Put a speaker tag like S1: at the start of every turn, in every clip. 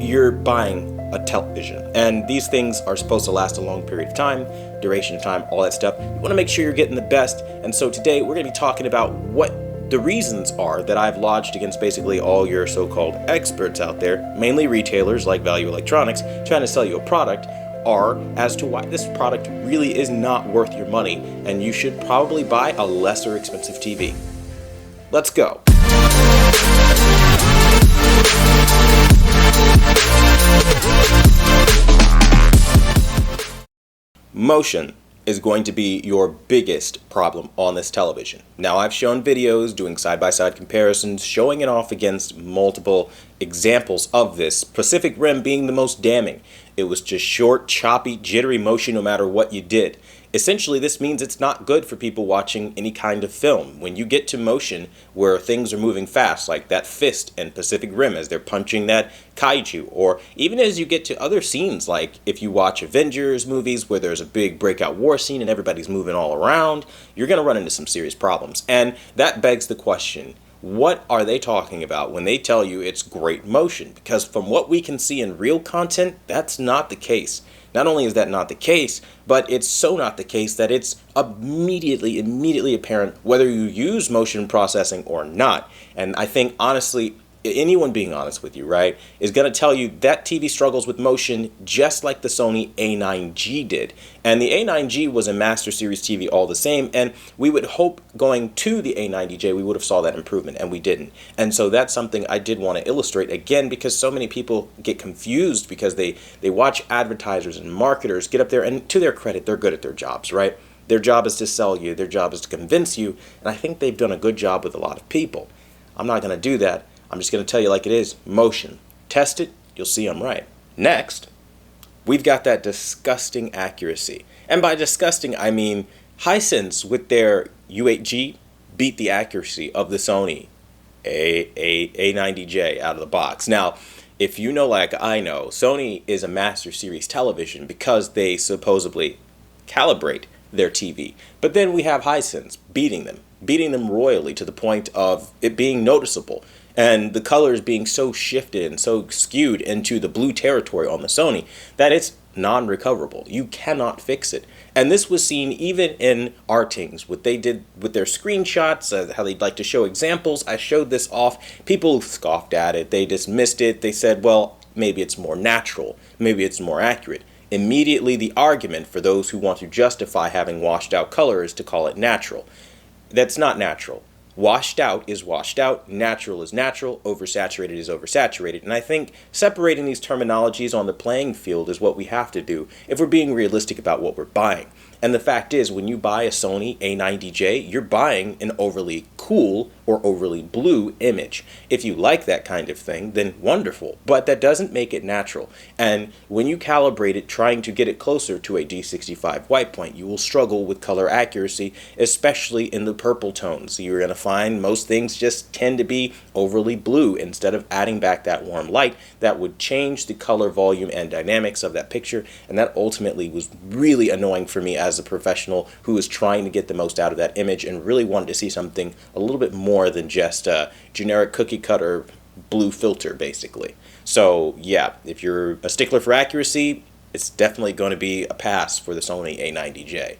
S1: you're buying a television, and these things are supposed to last a long period of time, duration of time, all that stuff. You want to make sure you're getting the best, and so today we're going to be talking about what the reasons are that I've lodged against basically all your so-called experts out there, mainly retailers like Value Electronics, trying to sell you a product, are as to why this product really is not worth your money, and you should probably buy a lesser expensive TV. Let's go. Motion is going to be your biggest problem on this television. Now, I've shown videos doing side-by-side comparisons, showing it off against multiple examples of this, Pacific Rim being the most damning. It was just short, choppy, jittery motion no matter what you did. Essentially, this means it's not good for people watching any kind of film. When you get to motion where things are moving fast, like that fist in Pacific Rim as they're punching that kaiju, or even as you get to other scenes, like if you watch Avengers movies where there's a big breakout war scene and everybody's moving all around, you're going to run into some serious problems. And that begs the question, what are they talking about when they tell you it's great motion? Because from what we can see in real content, that's not the case. Not only is that not the case, but it's so not the case that it's immediately apparent whether you use motion processing or not. And I think, honestly, anyone being honest with you, right, is going to tell you that TV struggles with motion just like the Sony A9J did. And the A9J was a Master Series TV all the same, and we would hope going to the A90J we would have saw that improvement, and we didn't. And so that's something I did want to illustrate again, because so many people get confused because they watch advertisers and marketers get up there, and to their credit, they're good at their jobs, right? Their job is to sell you, their job is to convince you, and I think they've done a good job with a lot of people. I'm not going to do that. I'm just going to tell you like it is, motion. Test it, you'll see I'm right. Next, we've got that disgusting accuracy. And by disgusting, I mean Hisense with their U8G beat the accuracy of the Sony A90J out of the box. Now, if you know like I know, Sony is a Master Series television because they supposedly calibrate their TV. But then we have Hisense beating them royally to the point of it being noticeable. And the colors being so shifted and so skewed into the blue territory on the Sony that it's non-recoverable. You cannot fix it. And this was seen even in Artings, what they did with their screenshots, how they'd like to show examples. I showed this off. People scoffed at it. They dismissed it. They said, well, maybe it's more natural. Maybe it's more accurate. Immediately, the argument for those who want to justify having washed out color is to call it natural. That's not natural. Washed out is washed out, natural is natural, oversaturated is oversaturated. And I think separating these terminologies on the playing field is what we have to do if we're being realistic about what we're buying. And the fact is, when you buy a Sony A90J, you're buying an overly cool or overly blue image. If you like that kind of thing, then wonderful. But that doesn't make it natural. And when you calibrate it, trying to get it closer to a D65 white point, you will struggle with color accuracy, especially in the purple tones. You're going to find most things just tend to be overly blue instead of adding back that warm light that would change the color volume and dynamics of that picture. And that ultimately was really annoying for me as a professional who was trying to get the most out of that image and really wanted to see something a little bit more than just a generic cookie cutter blue filter, basically. So yeah, if you're a stickler for accuracy, it's definitely going to be a pass for the Sony A90J.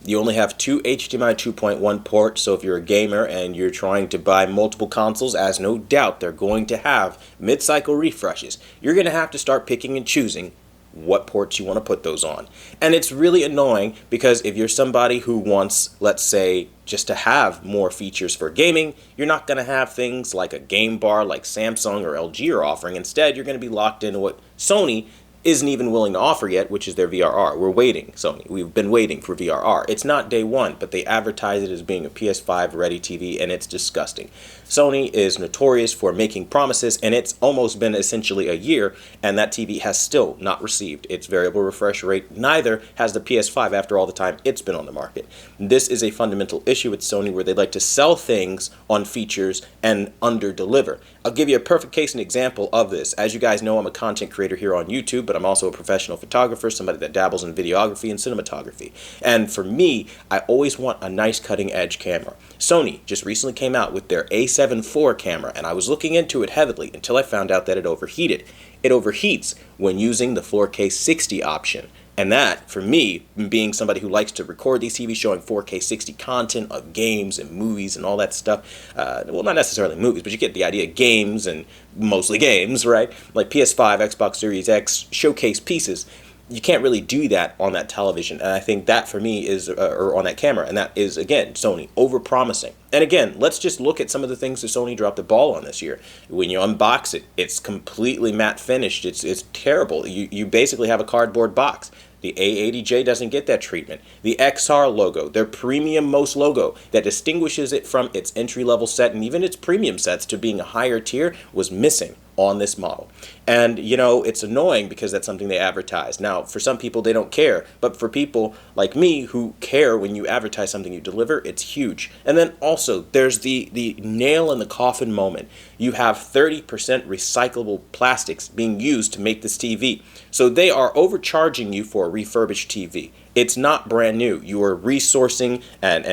S1: You only have two HDMI 2.1 ports, so if you're a gamer and you're trying to buy multiple consoles, as no doubt they're going to have mid-cycle refreshes, you're going to have to start picking and choosing what ports you want to put those on. And it's really annoying because if you're somebody who wants, let's say, just to have more features for gaming, you're not going to have things like a game bar like Samsung or LG are offering. Instead, you're going to be locked into what Sony isn't even willing to offer yet, which is their VRR. We're waiting, Sony. We've been waiting for VRR. It's not day one, but they advertise it as being a PS5 ready TV, and it's disgusting. Sony is notorious for making promises, and it's almost been essentially a year, and that TV has still not received its variable refresh rate. Neither has the PS5 after all the time it's been on the market. This is a fundamental issue with Sony where they like to sell things on features and under-deliver. I'll give you a perfect case and example of this. As you guys know, I'm a content creator here on YouTube, but I'm also a professional photographer, somebody that dabbles in videography and cinematography. And for me, I always want a nice cutting edge camera. Sony just recently came out with their A7 IV camera, and I was looking into it heavily until I found out that it overheated. It overheats when using the 4K 60 option. And that, for me, being somebody who likes to record these TV showing 4K 60 content of games and movies and all that stuff, well, not necessarily movies, but you get the idea, games and mostly games, right? Like PS5, Xbox Series X, showcase pieces. You can't really do that on that television, and I think that for me is, or on that camera, and that is, again, Sony over-promising. And again, let's just look at some of the things that Sony dropped the ball on this year. When you unbox it, it's completely matte finished. It's terrible. You basically have a cardboard box. The A90J doesn't get that treatment. The XR logo, their premium most logo that distinguishes it from its entry-level set and even its premium sets to being a higher tier, was missing on this model. And, you know, it's annoying because that's something they advertise. Now, for some people, they don't care. But for people like me who care when you advertise something you deliver, it's huge. And then also, there's the nail in the coffin moment. You have 30% recyclable plastics being used to make this TV. So they are overcharging you for a refurbished TV. It's not brand new. You are resourcing and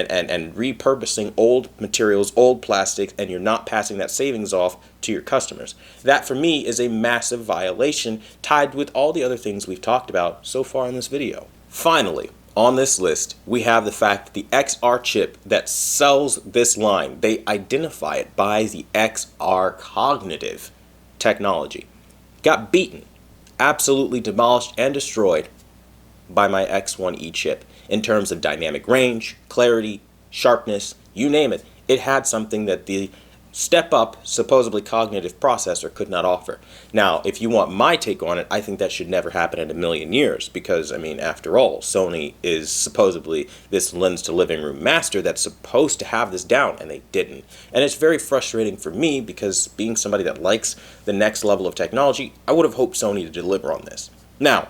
S1: repurposing old materials, old plastics, and you're not passing that savings off to your customers. That, for me, is a massive violation tied with all the other things we've talked about so far in this video. Finally, on this list, we have the fact that the XR chip that sells this line, they identify it by the XR cognitive technology, got beaten, absolutely demolished and destroyed by my X1E chip in terms of dynamic range, clarity, sharpness, you name it. It had something that the step-up, supposedly cognitive processor could not offer. Now, if you want my take on it, I think that should never happen in a million years because, I mean, after all, Sony is supposedly this lens to living room master that's supposed to have this down, and they didn't. And it's very frustrating for me because being somebody that likes the next level of technology, I would have hoped Sony to deliver on this. Now,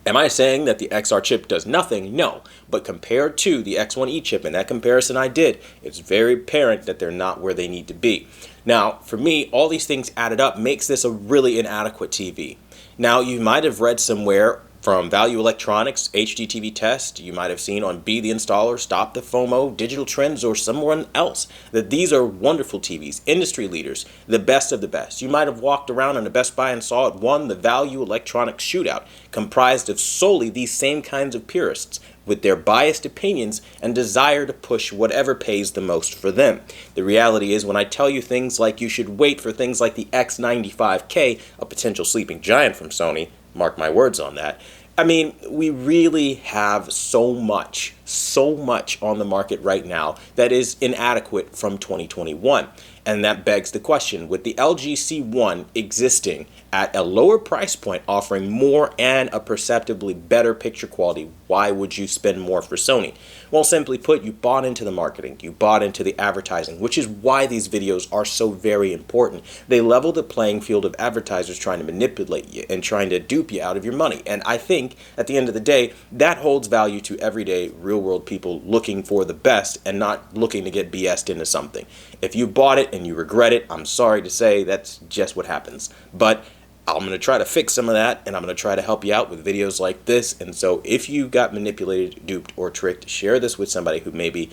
S1: am I saying that the XR chip does nothing? No. But compared to the X1E chip, and that comparison I did, it's very apparent that they're not where they need to be. Now, for me, all these things added up makes this a really inadequate TV. Now, you might have read somewhere from Value Electronics, HDTV Test, you might have seen on Be the Installer, Stop the FOMO, Digital Trends, or someone else, that these are wonderful TVs, industry leaders, the best of the best. You might have walked around in a Best Buy and saw it won the Value Electronics Shootout, comprised of solely these same kinds of purists, with their biased opinions and desire to push whatever pays the most for them. The reality is when I tell you things like you should wait for things like the X95K, a potential sleeping giant from Sony, mark my words on that, I mean, we really have so much on the market right now that is inadequate from 2021. And that begs the question, with the LG C1 existing at a lower price point, offering more and a perceptibly better picture quality, why would you spend more for Sony? Well, simply put, you bought into the marketing, you bought into the advertising, which is why these videos are so very important. They level the playing field of advertisers trying to manipulate you and trying to dupe you out of your money. And I think, at the end of the day, that holds value to everyday, real-world people looking for the best and not looking to get BS'd into something. If you bought it and you regret it, I'm sorry to say that's just what happens. But I'm going to try to fix some of that, and I'm going to try to help you out with videos like this. And so if you got manipulated, duped, or tricked, share this with somebody who maybe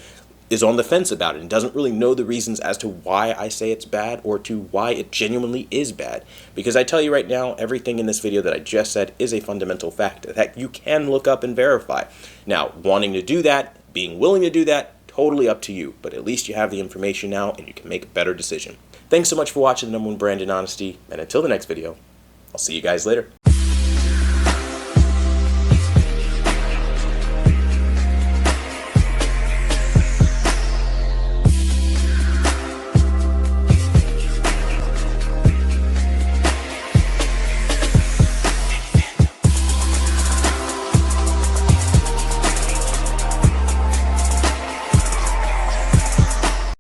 S1: is on the fence about it and doesn't really know the reasons as to why I say it's bad or to why it genuinely is bad. Because I tell you right now, everything in this video that I just said is a fundamental fact that you can look up and verify. Now, wanting to do that, being willing to do that, totally up to you. But at least you have the information now and you can make a better decision. Thanks so much for watching the #1 brand in honesty, and until the next video, I'll see you guys later.